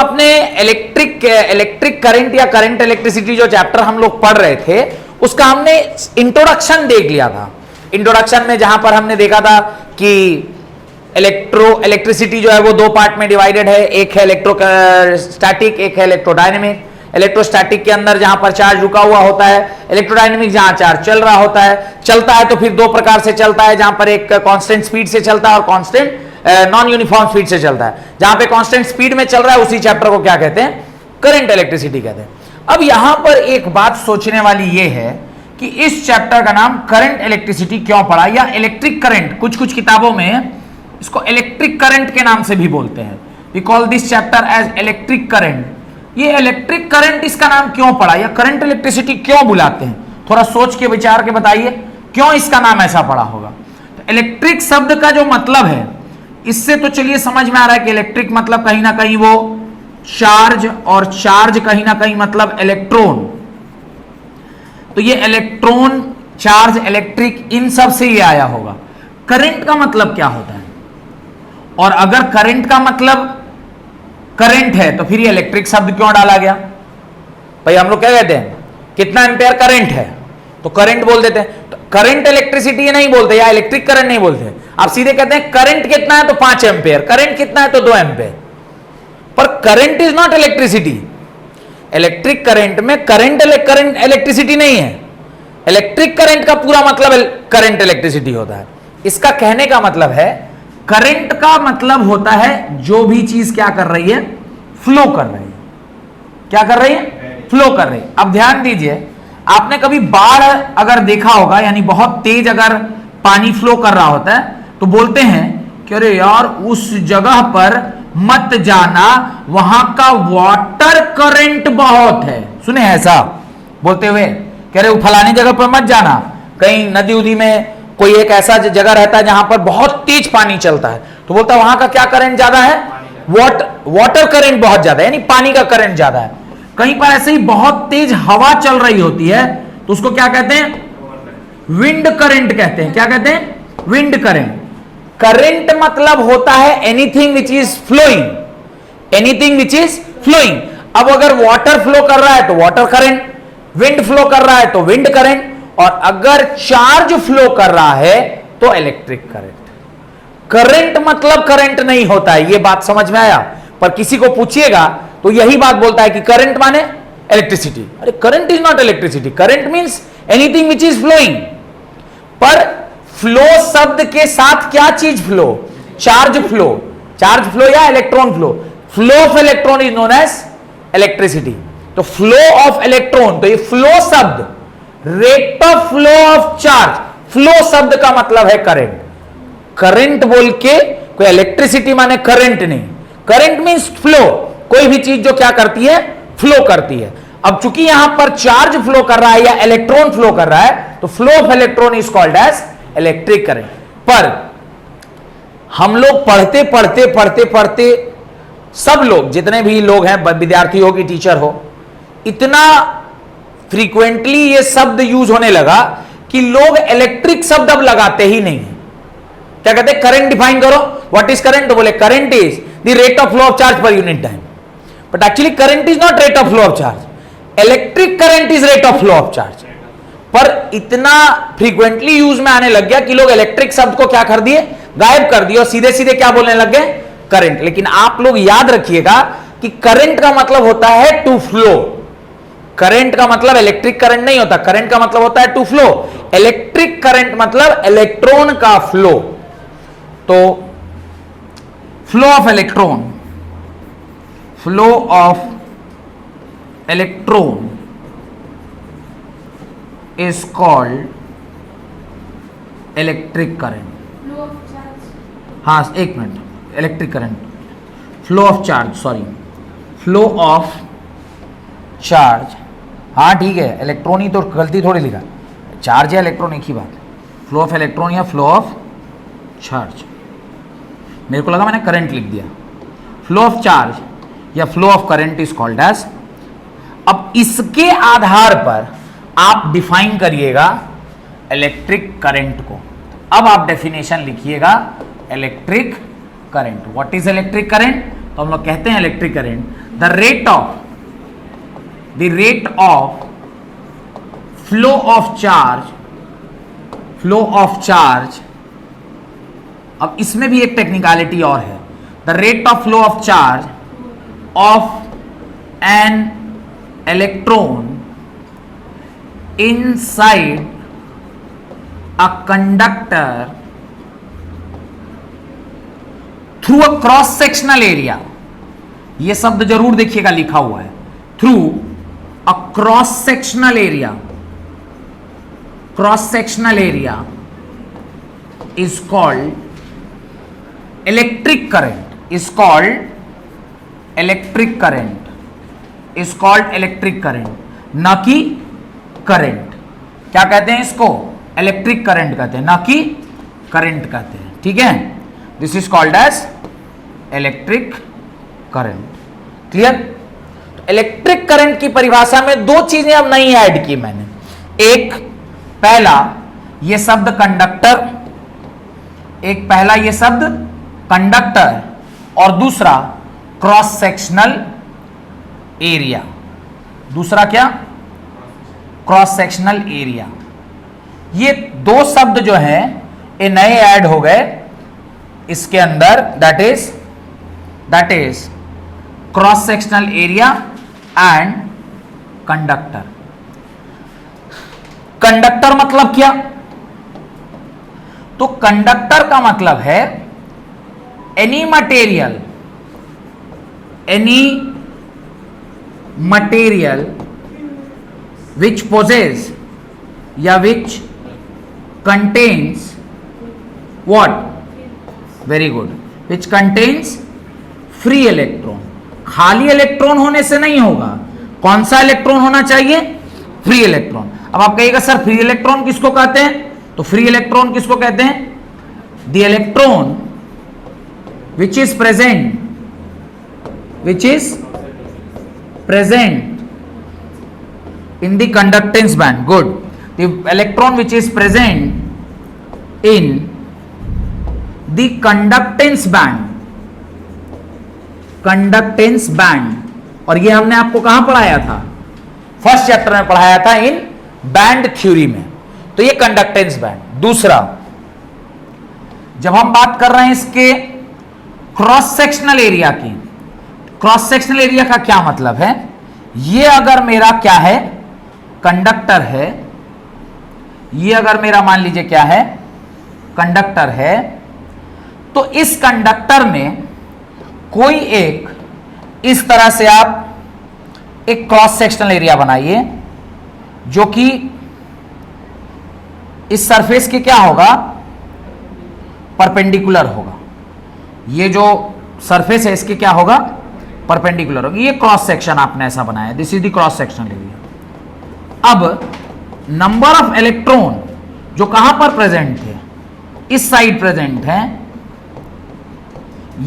अपने electric current या current electricity जो चैप्टर हम लोग पढ़ रहे थे उसका हमने इंट्रोडक्शन देख लिया था। इंट्रोडक्शन में जहां पर हमने देखा था कि इलेक्ट्रिसिटी जो है वो दो पार्ट में डिवाइडेड है, एक है इलेक्ट्रोस्टैटिक, एक है इलेक्ट्रोडायनेमिक। इलेक्ट्रोस्टैटिक के अंदर जहां पर चार्ज रुका हुआ होता है, इलेक्ट्रोडायनेमिक जहां चार्ज चल रहा होता है। चलता है तो फिर दो प्रकार से चलता है, जहां पर एक कांस्टेंट स्पीड से चलता है और कांस्टेंट नॉन यूनिफॉर्म स्पीड से चलता है। जहां पे कांस्टेंट स्पीड में चल रहा है उसी चैप्टर को क्या कहते हैं? करंट इलेक्ट्रिसिटी कहते हैं। अब यहां पर एक बात सोचने वाली ये है कि इस चैप्टर का नाम करंट इलेक्ट्रिसिटी क्यों पड़ा, या इलेक्ट्रिक करंट, कुछ कुछ किताबों में इसको इलेक्ट्रिक करंट के नाम से भी बोलते हैं। We call this chapter as electric current. ये इलेक्ट्रिक करंट इसका नाम क्यों पड़ा, या करंट इलेक्ट्रिसिटी क्यों बुलाते हैं? थोड़ा सोच के विचार के बताइए क्यों इसका नाम ऐसा पड़ा होगा। तो इलेक्ट्रिक शब्द का जो मतलब है इससे तो चलिए समझ में आ रहा है कि इलेक्ट्रिक मतलब कहीं ना कहीं वो चार्ज, और चार्ज कहीं ना कहीं मतलब इलेक्ट्रॉन। तो ये इलेक्ट्रॉन, चार्ज, इलेक्ट्रिक, इन सब से ये आया होगा। करंट का मतलब क्या होता है? और अगर करंट का मतलब करंट है तो फिर ये इलेक्ट्रिक शब्द क्यों डाला गया? भाई हम लोग क्या कहते हैं, कितना एम्पेयर करंट है तो करंट बोल देते हैं। तो करंट इलेक्ट्रिसिटी नहीं बोलते, या इलेक्ट्रिक करंट नहीं बोलते, आप सीधे कहते हैं करंट कितना है तो 5 एम्पेयर, करंट कितना है तो 2 एम्पेयर। पर current is not electricity. Electric current में करंट इलेक्ट्रिसिटी नहीं है। इलेक्ट्रिक करंट का पूरा मतलब करंट इलेक्ट्रिसिटी होता है। इसका कहने का मतलब है, करंट का मतलब होता है जो भी चीज क्या कर रही है, फ्लो कर रही है। क्या कर रही है? फ्लो कर रही है। अब ध्यान दीजिए, आपने कभी बाढ़ अगर देखा होगा, यानी बहुत तेज अगर पानी फ्लो कर रहा होता है तो बोलते हैं कि अरे यार उस जगह पर मत जाना, वहां का वाटर करंट बहुत है। सुने ऐसा बोलते हुए, कह रहे फलानी जगह पर मत जाना, कहीं नदी उदी में कोई एक ऐसा जगह रहता है जहां पर बहुत तेज पानी चलता है, तो बोलता है वहां का क्या करंट ज्यादा है? वाटर करंट बहुत ज्यादा है, यानी पानी का करंट ज्यादा है। कहीं पर ऐसे ही बहुत तेज हवा चल रही होती है तो उसको क्या कहते हैं? विंड करंट कहते हैं। क्या कहते हैं? Wind current. करंट मतलब होता है anything which is flowing, anything which is flowing. अब अगर वाटर फ्लो कर रहा है तो वाटर करंट, विंड फ्लो कर रहा है तो विंड करंट, और अगर चार्ज फ्लो कर रहा है तो इलेक्ट्रिक करंट। करंट मतलब करंट नहीं होता है, यह बात समझ में आया? पर किसी को पूछिएगा तो यही बात बोलता है कि करंट माने इलेक्ट्रिसिटी। अरे current is not electricity, current means anything which is flowing. पर फ्लो शब्द के साथ क्या चीज flow? Charge flow. Charge flow या electron flow. Flow of electron is known as electricity. तो फ्लो ऑफ इलेक्ट्रॉन, तो ये फ्लो शब्द, rate of flow of charge, flow शब्द का मतलब है करंट। करंट बोल के कोई इलेक्ट्रिसिटी माने करंट नहीं। करंट मींस फ्लो, कोई भी चीज जो क्या करती है, फ्लो करती है। अब चूंकि यहां पर चार्ज फ्लो कर रहा है या इलेक्ट्रॉन फ्लो कर रहा है तो flow of electron is called as electric current. पर हम लोग पढ़ते पढ़ते पढ़ते पढ़ते, सब लोग जितने भी लोग हैं, विद्यार्थी हो कि टीचर हो, इतना फ्रीक्वेंटली ये शब्द यूज होने लगा कि लोग इलेक्ट्रिक शब्द अब लगाते ही नहीं है। क्या कहते हैं? करंट डिफाइन करो, व्हाट इज करंट? तो बोले current is the rate of flow of charge per unit time. But actually current is not rate of flow of charge, electric current is rate of flow of charge. पर इतना frequently use में आने लग गया कि लोग electric शब्द को क्या कर दिए, गायब कर दिए, और सीधे सीधे क्या बोलने लग गए? करंट। लेकिन आप लोग याद रखिएगा कि करंट का मतलब होता है टू फ्लो। करंट का मतलब इलेक्ट्रिक करंट नहीं होता, करंट का मतलब होता है टू फ्लो। इलेक्ट्रिक करंट मतलब इलेक्ट्रॉन का फ्लो। तो flow of electron, flow of electron is called electric current. Flow of charge. हाँ एक minute, electric current, flow of charge, sorry, flow of charge. हाँ ठीक है, इलेक्ट्रॉन ही तो गलती थोड़ी लिखा, चार्ज या इलेक्ट्रॉन एक ही बात है। फ्लो ऑफ इलेक्ट्रॉन या फ्लो ऑफ चार्ज, मेरे को लगा मैंने करंट लिख दिया। फ्लो ऑफ चार्ज या flow of current is called as. अब इसके आधार पर आप डिफाइन करिएगा इलेक्ट्रिक करंट को। अब आप डेफिनेशन लिखिएगा electric current. What is electric current? तो हम लोग कहते हैं electric current the rate of flow of charge, अब इसमें भी एक टेक्निकलिटी और है, the rate of flow of charge of an electron inside a conductor through a cross sectional area. यह शब्द जरूर देखिएगा लिखा हुआ है, through a cross sectional area. Cross sectional area is called electric current, is called electric current, is called electric current, न कि current. क्या कहते हैं इसको? इलेक्ट्रिक करंट कहते हैं, ना कि करंट कहते हैं। ठीक है, this is called as electric current. Clear? तो इलेक्ट्रिक करंट की परिभाषा में दो चीजें अब नहीं ऐड की मैंने। एक, पहला ये शब्द कंडक्टर, एक पहला ये शब्द कंडक्टर, और दूसरा क्रॉस सेक्शनल एरिया। दूसरा क्या? Cross sectional area. ये दो शब्द जो हैं ये नए ऐड हो गए इसके अंदर, that is cross sectional area and conductor. Conductor मतलब क्या? तो कंडक्टर का मतलब है एनी मटेरियल which possess या which contains what? Very good. which contains free electron। खाली इलेक्ट्रॉन होने से नहीं होगा, कौन सा इलेक्ट्रॉन होना चाहिए? Free electron. अब आप कहिएगा सर फ्री इलेक्ट्रॉन किसको कहते हैं? तो फ्री इलेक्ट्रॉन किसको कहते हैं? The electron which is present in the conductance band. Good. The electron which is present in the conductance band, और ये हमने आपको कहां पढ़ाया था? फर्स्ट चैप्टर में पढ़ाया था, इन बैंड थ्योरी में। तो ये कंडक्टेंस बैंड। दूसरा, जब हम बात कर रहे हैं इसके क्रॉस सेक्शनल एरिया की, क्रॉस सेक्शनल एरिया का क्या मतलब है? ये अगर मेरा क्या है? कंडक्टर है। ये अगर मेरा मान लीजिए क्या है? कंडक्टर है। तो इस कंडक्टर में कोई एक, इस तरह से आप एक क्रॉस सेक्शनल एरिया बनाइए जो कि इस सरफेस के क्या होगा? परपेंडिकुलर होगा। ये जो सरफेस है इसके क्या होगा? परपेंडिकुलर होगा। ये क्रॉस सेक्शन आपने ऐसा बनाया, this is the cross sectional area. अब नंबर ऑफ इलेक्ट्रॉन जो कहां पर प्रेजेंट थे? इस साइड प्रेजेंट है।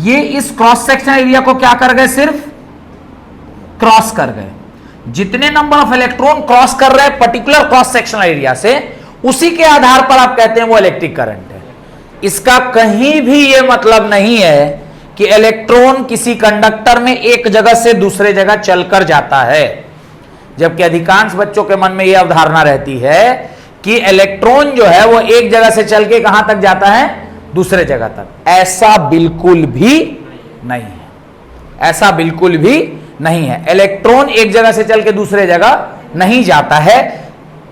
ये इस क्रॉस सेक्शनल एरिया को क्या कर गए? सिर्फ क्रॉस कर गए। जितने नंबर ऑफ इलेक्ट्रॉन क्रॉस कर रहे हैं पर्टिकुलर क्रॉस सेक्शनल एरिया से, उसी के आधार पर आप कहते हैं वो इलेक्ट्रिक करंट है। इसका कहीं भी ये मतलब नहीं है कि इलेक्ट्रॉन किसी कंडक्टर में एक जगह से दूसरे जगह चलकर जाता है, जबकि अधिकांश बच्चों के मन में यह अवधारणा रहती है कि इलेक्ट्रॉन जो है वो एक जगह से चल के कहां तक जाता है? दूसरे जगह तक। ऐसा बिल्कुल भी नहीं है, ऐसा बिल्कुल भी नहीं है। इलेक्ट्रॉन एक जगह से चल के दूसरे जगह नहीं जाता है।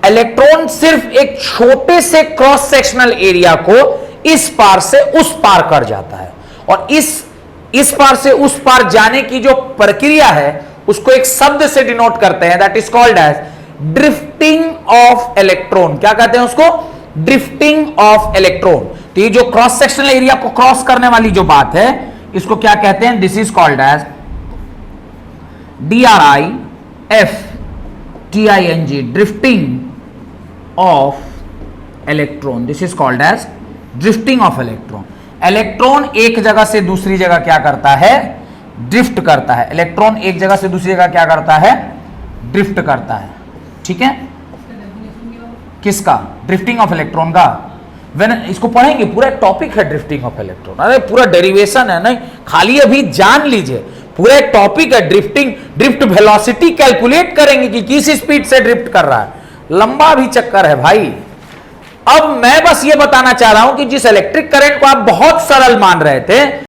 इलेक्ट्रॉन सिर्फ एक छोटे से क्रॉस सेक्शनल एरिया को इस पार से उस पार कर जाता है, और इस पार से उस पार जाने की जो प्रक्रिया है उसको एक शब्द से डिनोट करते हैं, that is called as drifting of electron. क्या कहते हैं उसको? Drifting of electron. तो ये जो क्रॉस सेक्शनल एरिया को क्रॉस करने वाली जो बात है, इसको क्या कहते हैं? This is called as DRIFTING, drifting of electron. This is called as drifting of electron. Electron एक जगह से दूसरी जगह क्या करता है? ड्रिफ्ट करता है। इलेक्ट्रॉन एक जगह से दूसरी जगह क्या करता है? ड्रिफ्ट करता है। ठीक है, किसका? ड्रिफ्टिंग ऑफ इलेक्ट्रॉन का। इसको पढ़ेंगे, पूरा टॉपिक है ड्रिफ्टिंग ऑफ इलेक्ट्रॉन। अरे पूरा डेरिवेशन है, नहीं खाली अभी जान लीजिए, पूरा एक टॉपिक है ड्रिफ्टिंग, ड्रिफ्ट वेलोसिटी कैलकुलेट करेंगे कि किस स्पीड से ड्रिफ्ट कर रहा है, लंबा भी चक्कर है भाई। अब मैं बस ये बताना चाह रहा हूं कि जिस इलेक्ट्रिक करंट को आप बहुत सरल मान रहे थे